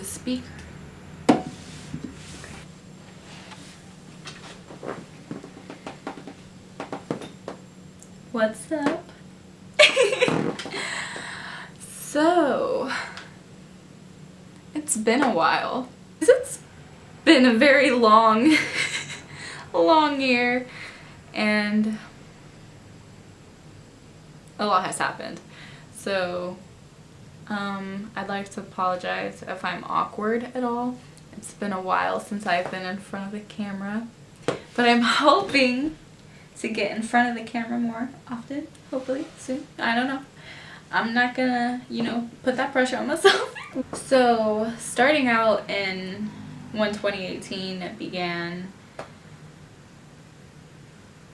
speaker. What's up? So, it's been a while. It's been a very long, long year, and a lot has happened. So, I'd like to apologize if I'm awkward at all. It's been a while since I've been in front of the camera, but I'm hoping to get in front of the camera more often, hopefully soon. I don't know. I'm not gonna, put that pressure on myself. So, starting out in 2018, it began,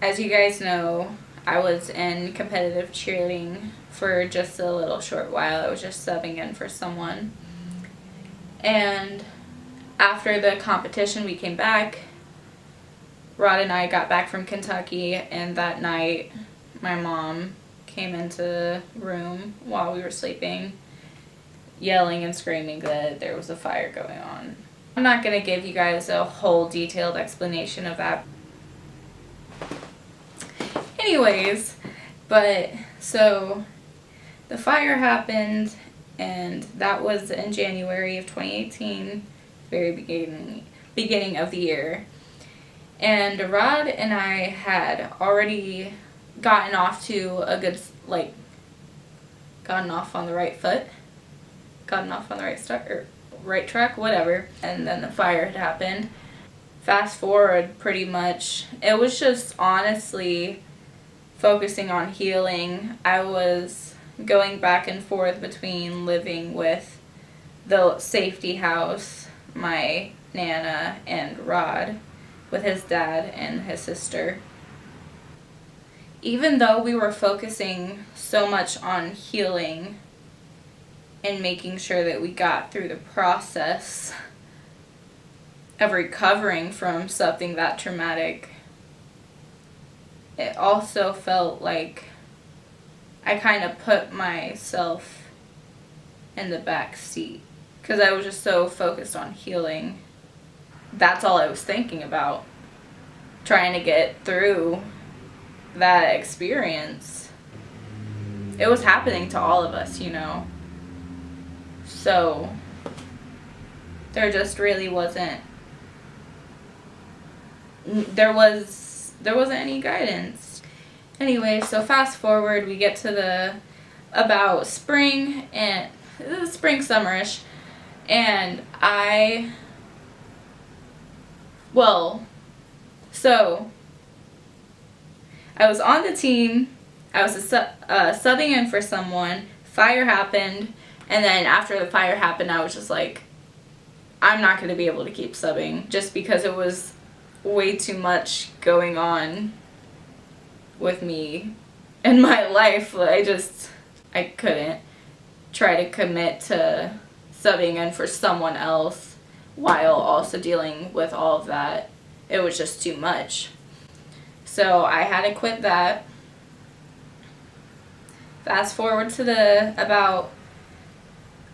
as you guys know, I was in competitive cheerleading for just a little short while. I was just subbing in for someone. And after the competition, we came back. Rod and I got back from Kentucky, and that night my mom came into the room while we were sleeping, yelling and screaming that there was a fire going on. I'm not going to give you guys a whole detailed explanation of that. Anyways, so the fire happened, and that was in January of 2018, very beginning of the year. And Rod and I had already gotten off to a good, gotten off on the right foot, gotten off on the right start, or right track, whatever. And then the fire had happened. Fast forward, pretty much, it was just honestly focusing on healing. I was going back and forth between living with the safety house, my Nana, and Rod, with his dad and his sister. Even though we were focusing so much on healing and making sure that we got through the process of recovering from something that traumatic, it also felt like I kind of put myself in the back seat because I was just so focused on healing. That's all I was thinking about, trying to get through that experience. It was happening to all of us, So there just really wasn't any guidance. Anyway, so fast forward, we get to about spring, and it was spring, summerish, and so I was on the team, I was subbing in for someone, fire happened, and then after the fire happened, I was just like, I'm not going to be able to keep subbing, just because it was way too much going on with me in my life. I couldn't try to commit to subbing in for someone else while also dealing with all of that. It was just too much. So I had to quit that. Fast forward to about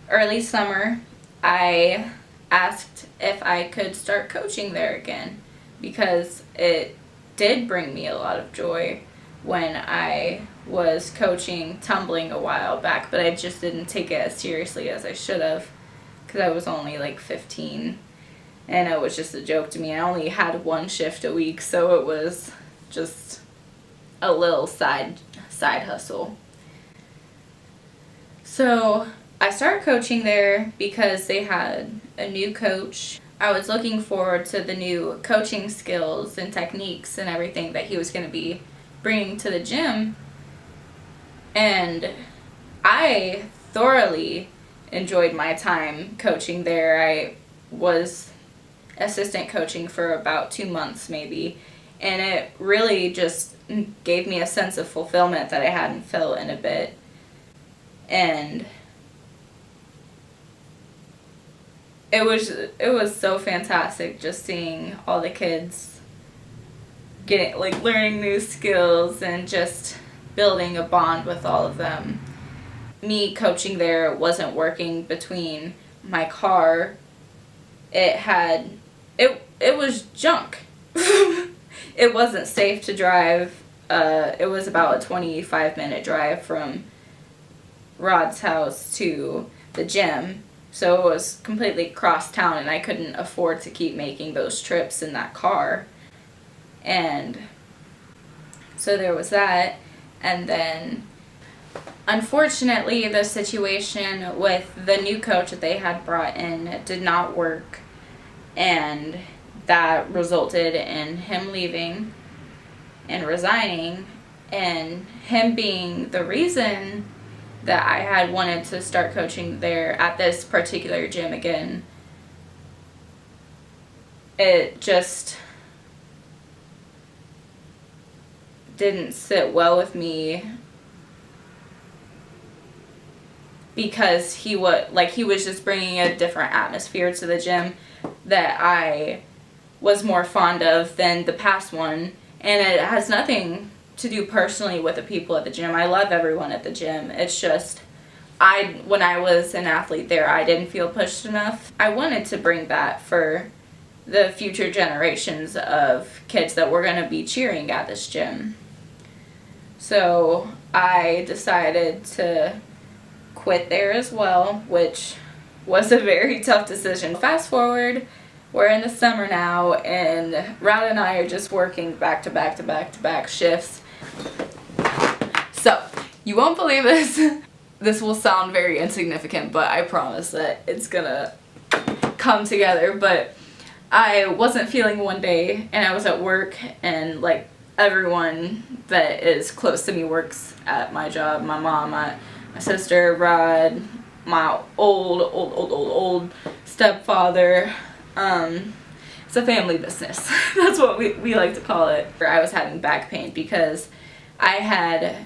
early summer, I asked if I could start coaching there again, because it did bring me a lot of joy when I was coaching tumbling a while back, but I just didn't take it as seriously as I should have, because I was only like 15, and it was just a joke to me. I only had one shift a week, so it was just a little side hustle. So I started coaching there because they had a new coach. I was looking forward to the new coaching skills and techniques and everything that he was going to be bringing to the gym, and I thoroughly enjoyed my time coaching there. I was assistant coaching for about 2 months maybe, and it really just gave me a sense of fulfillment that I hadn't felt in a bit. And it was so fantastic just seeing all the kids learning new skills and just building a bond with all of them. Me coaching there wasn't working between my car it was junk. It wasn't safe to drive. It was about a 25-minute drive from Rod's house to the gym, so it was completely cross town, and I couldn't afford to keep making those trips in that car. And so there was that. And then unfortunately the situation with the new coach that they had brought in did not work, and that resulted in him leaving and resigning, and him being the reason that I had wanted to start coaching there at this particular gym again. It just didn't sit well with me, because he was just bringing a different atmosphere to the gym that I was more fond of than the past one. And it has nothing to do personally with the people at the gym. I love everyone at the gym. It's just when I was an athlete there, I didn't feel pushed enough. I wanted to bring that for the future generations of kids that were going to be cheering at this gym. So I decided to quit there as well, which was a very tough decision. Fast forward, we're in the summer now, and Rod and I are just working back to back to back to back shifts. So, you won't believe this. This will sound very insignificant, but I promise that it's gonna come together. But I wasn't feeling one day, and I was at work, and like everyone that is close to me works at my job. My mom, my sister, Rod, my old stepfather. It's a family business. That's what we like to call it. I was having back pain because I had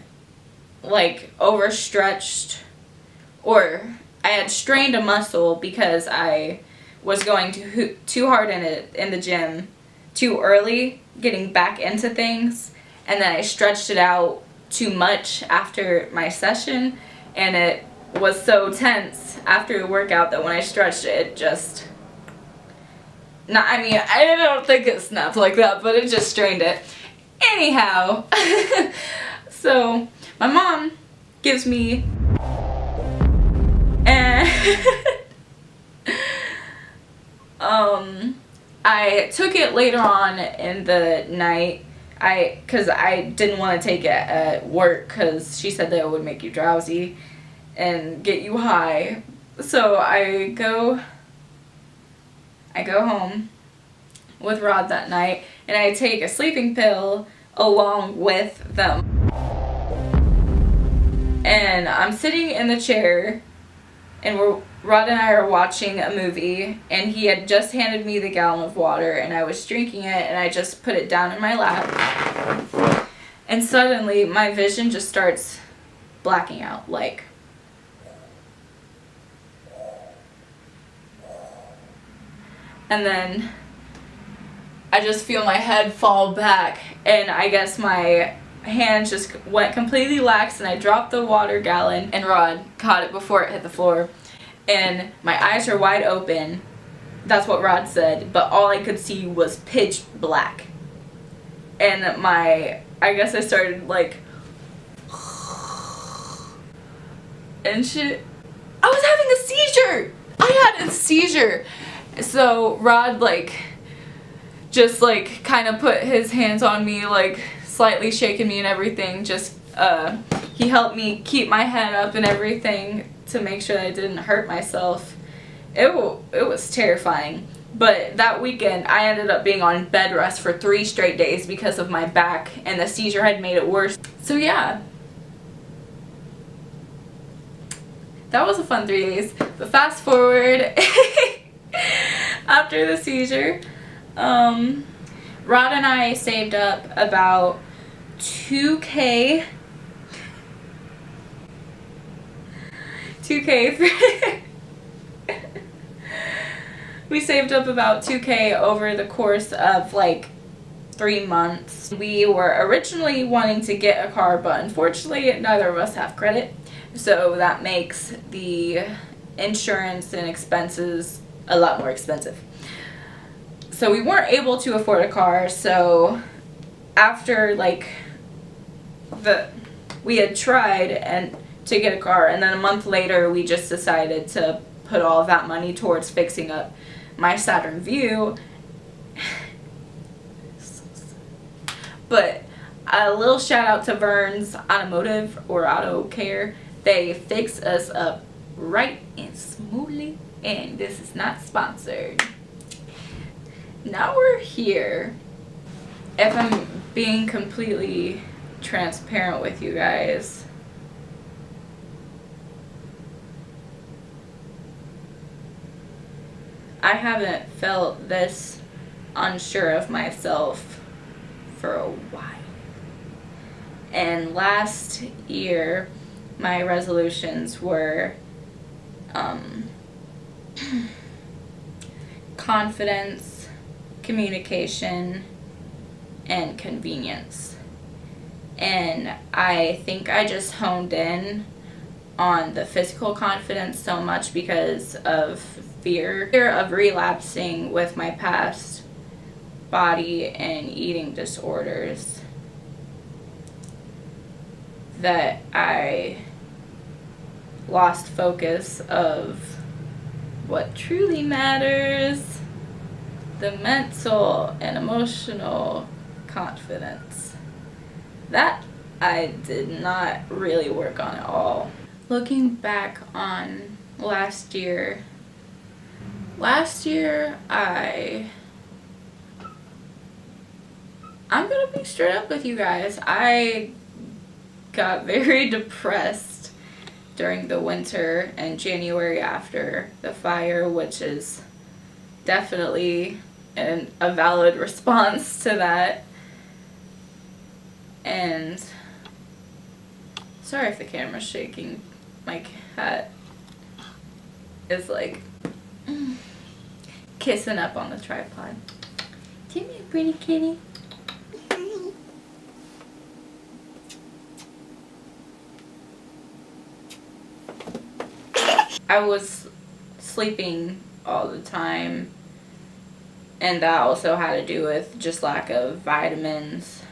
like overstretched, or I had strained a muscle because I was going too hard in the gym too early, getting back into things, and then I stretched it out too much after my session, and it was so tense after the workout that when I stretched it, it just... I don't think it snapped like that, but it just strained it. Anyhow, so my mom gives me I took it later on in the night, because I didn't want to take it at work, because she said that it would make you drowsy and get you high. So I go home with Rod that night, and I take a sleeping pill along with them. And I'm sitting in the chair, and Rod and I are watching a movie, and he had just handed me the gallon of water, and I was drinking it, and I just put it down in my lap. And suddenly my vision just starts blacking out, like... And then I just feel my head fall back, and I guess my hands just went completely lax, and I dropped the water gallon, and Rod caught it before it hit the floor, and my eyes are wide open. That's what Rod said, but all I could see was pitch black. And I guess I started like, and shit. I was having a seizure! I had a seizure! So Rod just kind of put his hands on me, like slightly shaking me and everything. Just he helped me keep my head up and everything to make sure that I didn't hurt myself. It was terrifying. But that weekend I ended up being on bed rest for 3 straight days because of my back, and the seizure had made it worse. So yeah, that was a fun 3 days. But fast forward. After the seizure, Rod and I saved up about $2K we saved up about $2K over the course of like 3 months. We were originally wanting to get a car, but unfortunately neither of us have credit, so that makes the insurance and expenses a lot more expensive. So we weren't able to afford a car, so after like we had tried and to get a car, and then a month later we just decided to put all of that money towards fixing up my Saturn Vue. But a little shout out to Vern's Automotive or Auto Care. They fix us up right and smoothly, and this is not sponsored. Now we're here. If I'm being completely transparent with you guys, I haven't felt this unsure of myself for a while. And last year, my resolutions were confidence, communication, and convenience. And I think I just honed in on the physical confidence so much because of fear of relapsing with my past body and eating disorders, that I lost focus of what truly matters, the mental and emotional confidence. That I did not really work on at all. Looking back on last year I'm gonna be straight up with you guys. I got very depressed during the winter and January after the fire, which is definitely a valid response to that. And sorry if the camera's shaking. My cat is like kissing up on the tripod. Give me a pretty kitty. I was sleeping all the time, and that also had to do with just lack of vitamins,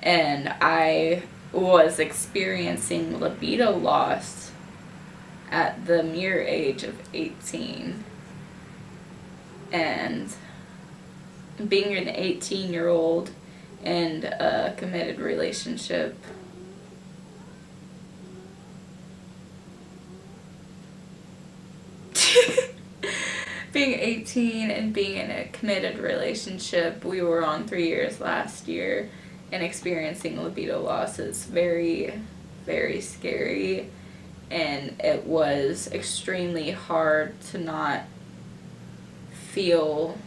and I was experiencing libido loss at the mere age of 18. And being an 18-year-old in a committed relationship, being 18 and being in a committed relationship, we were on 3 years last year, and experiencing libido loss is very, very scary, and it was extremely hard to not feel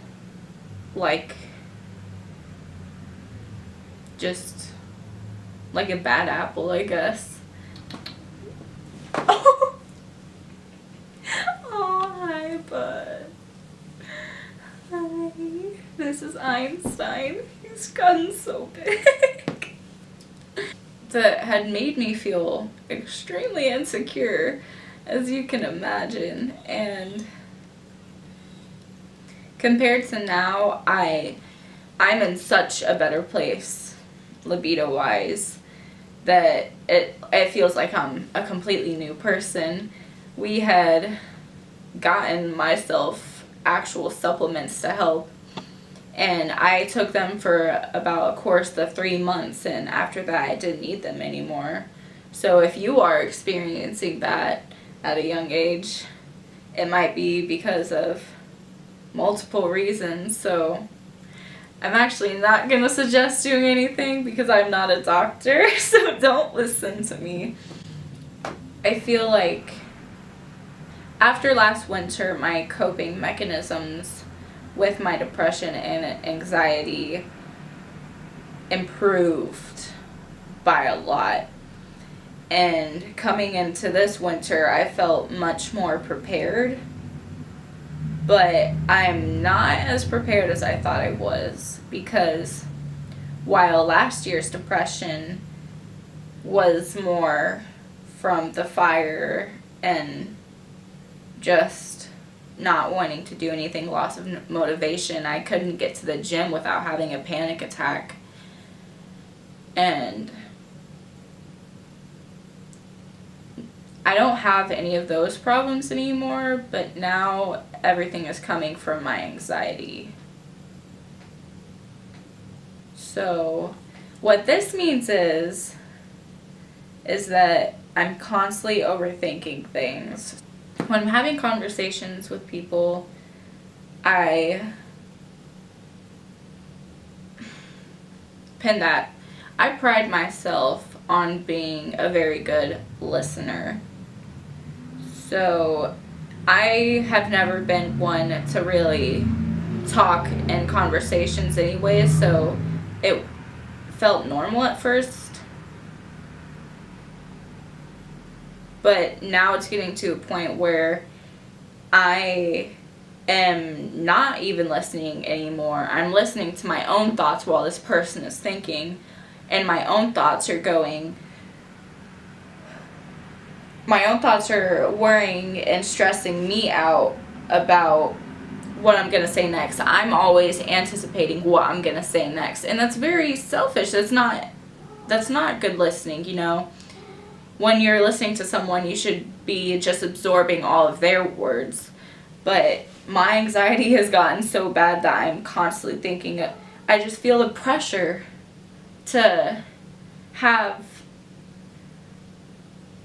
like just like a bad apple, I guess. Oh, hi, bud. Hi. This is Einstein. He's gotten so big. That had made me feel extremely insecure, as you can imagine, and compared to now, I'm in such a better place libido wise that it feels like I'm a completely new person. We had gotten myself actual supplements to help, and I took them for about a course of 3 months, and after that I didn't need them anymore. So if you are experiencing that at a young age, it might be because of multiple reasons. So I'm actually not gonna suggest doing anything because I'm not a doctor, so don't listen to me. I feel like after last winter, my coping mechanisms with my depression and anxiety improved by a lot. And coming into this winter, I felt much more prepared. But I'm not as prepared as I thought I was, because while last year's depression was more from the fire and just not wanting to do anything, loss of motivation. I couldn't get to the gym without having a panic attack. And I don't have any of those problems anymore, but now everything is coming from my anxiety. So what this means is that I'm constantly overthinking things. When I'm having conversations with people, I pride myself on being a very good listener. So I have never been one to really talk in conversations anyway, so it felt normal at first. But now it's getting to a point where I am not even listening anymore. I'm listening to my own thoughts while this person is thinking, and my own thoughts are worrying and stressing me out about what I'm going to say next. I'm always anticipating what I'm going to say next, and that's very selfish. That's not good listening, you know. When you're listening to someone, you should be just absorbing all of their words. But my anxiety has gotten so bad that I'm constantly thinking, I just feel the pressure to have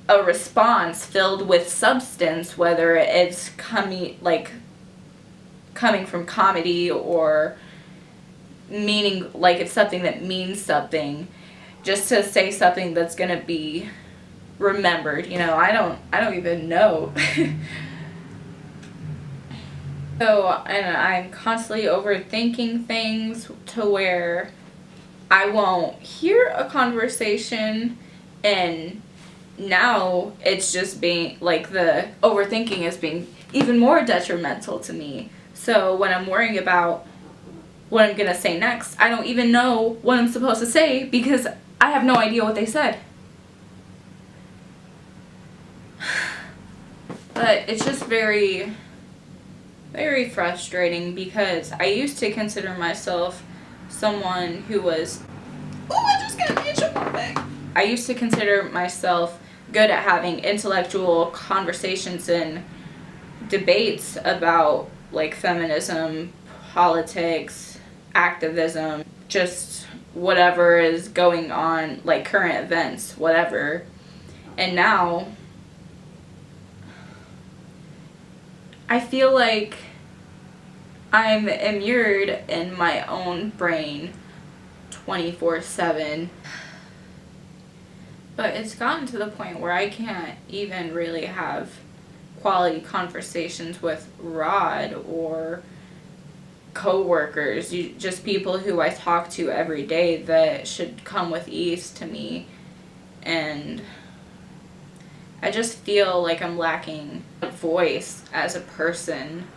a response filled with substance, whether it's coming from comedy or meaning, like it's something that means something, just to say something that's gonna be remembered. You know, I don't even know. So, and I'm constantly overthinking things to where I won't hear a conversation, and now it's just being like, the overthinking is being even more detrimental to me. So when I'm worrying about what I'm gonna say next, I don't even know what I'm supposed to say because I have no idea what they said. But it's just very, very frustrating because I used to consider myself someone who was, I just got an itch on my back. I used to consider myself good at having intellectual conversations and debates about like feminism, politics, activism, just whatever is going on, like current events, whatever. And now I feel like I'm immured in my own brain 24/7. But it's gotten to the point where I can't even really have quality conversations with Rod or co-workers, just people who I talk to every day that should come with ease to me. And I just feel like I'm lacking a voice as a person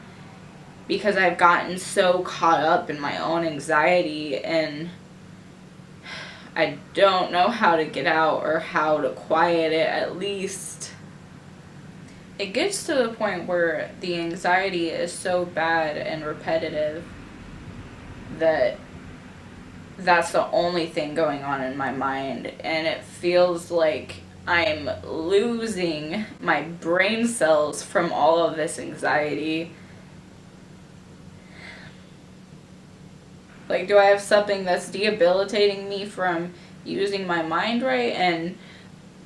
because I've gotten so caught up in my own anxiety, and I don't know how to get out or how to quiet it. At least it gets to the point where the anxiety is so bad and repetitive that that's the only thing going on in my mind, and it feels like I'm losing my brain cells from all of this anxiety. Like, do I have something that's debilitating me from using my mind right? And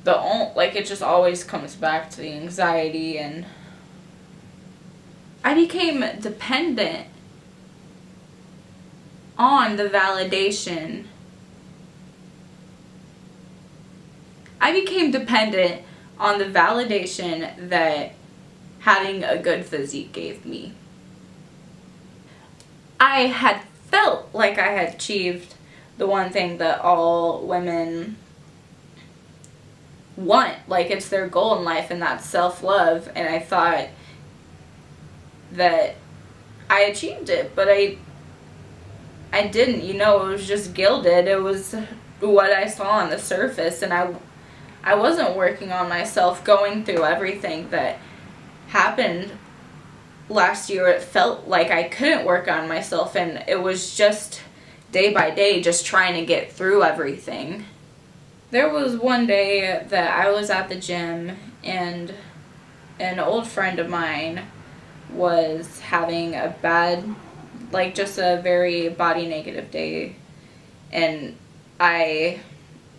it just always comes back to the anxiety, and I became dependent on the validation. I became dependent on the validation that having a good physique gave me. I had felt like I had achieved the one thing that all women want, like it's their goal in life, and that's self-love, and I thought that I achieved it, but I didn't, you know. It was just gilded. It was what I saw on the surface, and I wasn't working on myself, going through everything that happened last year it felt like I couldn't work on myself, and it was just day by day just trying to get through everything. There was one day that I was at the gym and an old friend of mine was having a bad, like just a very body negative day, and I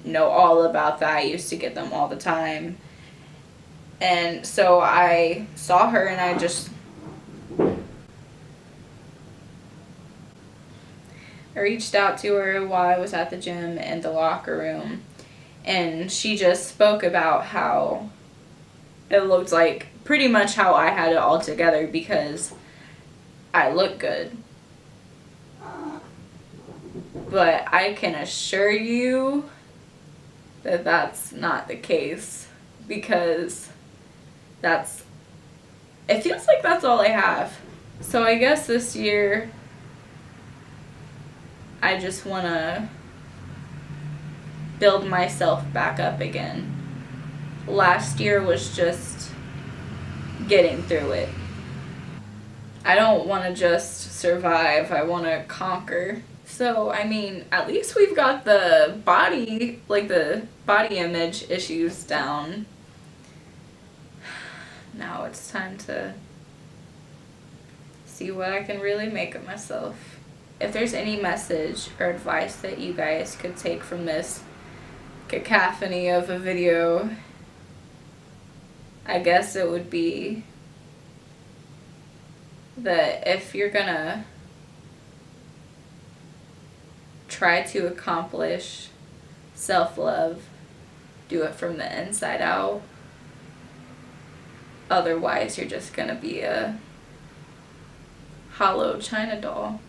know all about that. I used to get them all the time. And so I saw her and I reached out to her while I was at the gym in the locker room, and she just spoke about how it looked like pretty much how I had it all together because I look good. But I can assure you that that's not the case, because it feels like that's all I have. So I guess this year I just want to build myself back up again. Last year was just getting through it. I don't want to just survive, I want to conquer. So, I mean, at least we've got the body, like the body image issues down. Now it's time to see what I can really make of myself. If there's any message or advice that you guys could take from this cacophony of a video, I guess it would be that if you're gonna try to accomplish self-love, do it from the inside out. Otherwise, you're just gonna be a hollow China doll.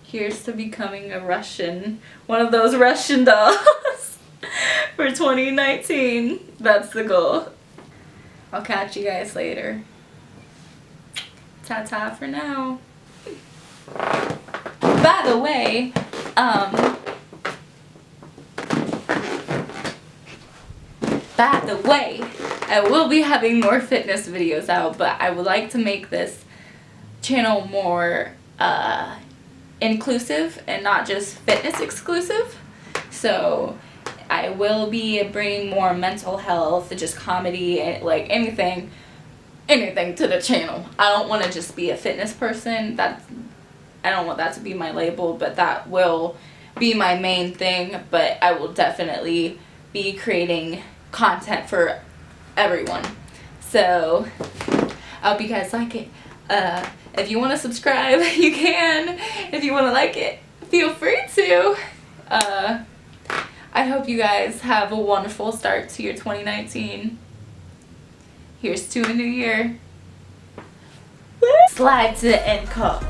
Here's to becoming a Russian, one of those Russian dolls for 2019. That's the goal. I'll catch you guys later. Ta-ta for now. By the way, I will be having more fitness videos out, but I would like to make this channel more inclusive and not just fitness exclusive. So I will be bringing more mental health, just comedy, and like anything to the channel. I don't want to just be a fitness person. I don't want that to be my label, but that will be my main thing. But I will definitely be creating content for everyone. So I hope you guys like it. If you want to subscribe, you can. If you want to like it, feel free to. I hope you guys have a wonderful start to your 2019. Here's to a new year. Slide to the end call.